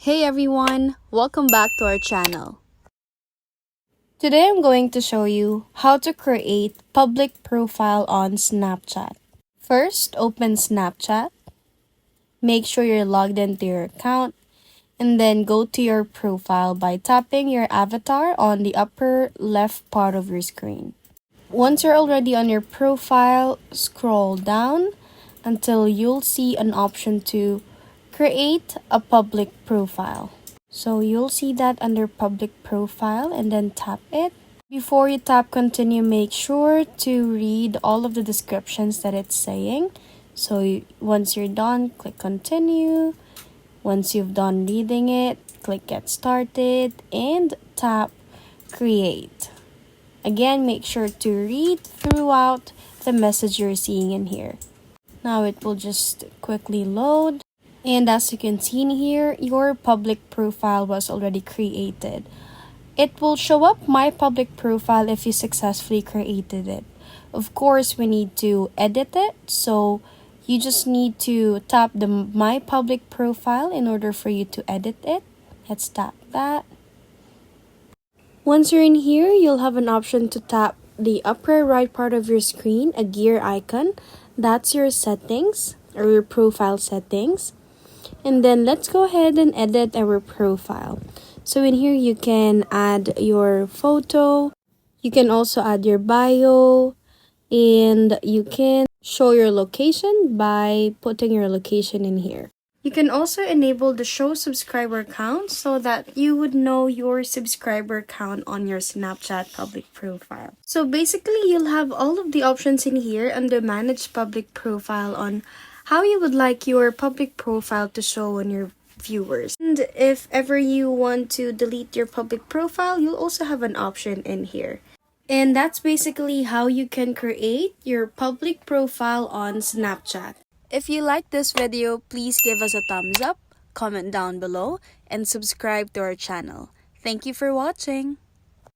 Hey everyone, welcome back to our channel. Today I'm going to show you how to create public profile on Snapchat. First, open Snapchat. Make sure you're logged into your account and then go to your profile by tapping your avatar on the upper left part of your screen. Once you're already on your profile, scroll down until you'll see an option to create a public profile. So you'll see that under public profile and then tap it. Before you tap continue, make sure to read all of the descriptions that it's saying. So once you're done, click continue. Once you've done reading it, click get started and tap create. Again, make sure to read throughout the message you're seeing in here. Now it will just quickly load. And as you can see in here, your public profile was already created. It will show up my public profile if you successfully created it. Of course, we need to edit it. So you just need to tap the my public profile in order for you to edit it. Let's tap that. Once you're in here, you'll have an option to tap the upper right part of your screen, a gear icon. That's your settings or your profile settings. And then let's go ahead and edit our profile. So in here, you can add your photo. You can also add your bio. And you can show your location by putting your location in here. You can also enable the show subscriber count so that you would know your subscriber count on your Snapchat public profile. So basically, you'll have all of the options in here under manage public profile on how you would like your public profile to show on your viewers. And if ever you want to delete your public profile, you'll also have an option in here. And that's basically how you can create your public profile on Snapchat. If you like this video, please give us a thumbs up, comment down below, and subscribe to our channel. Thank you for watching.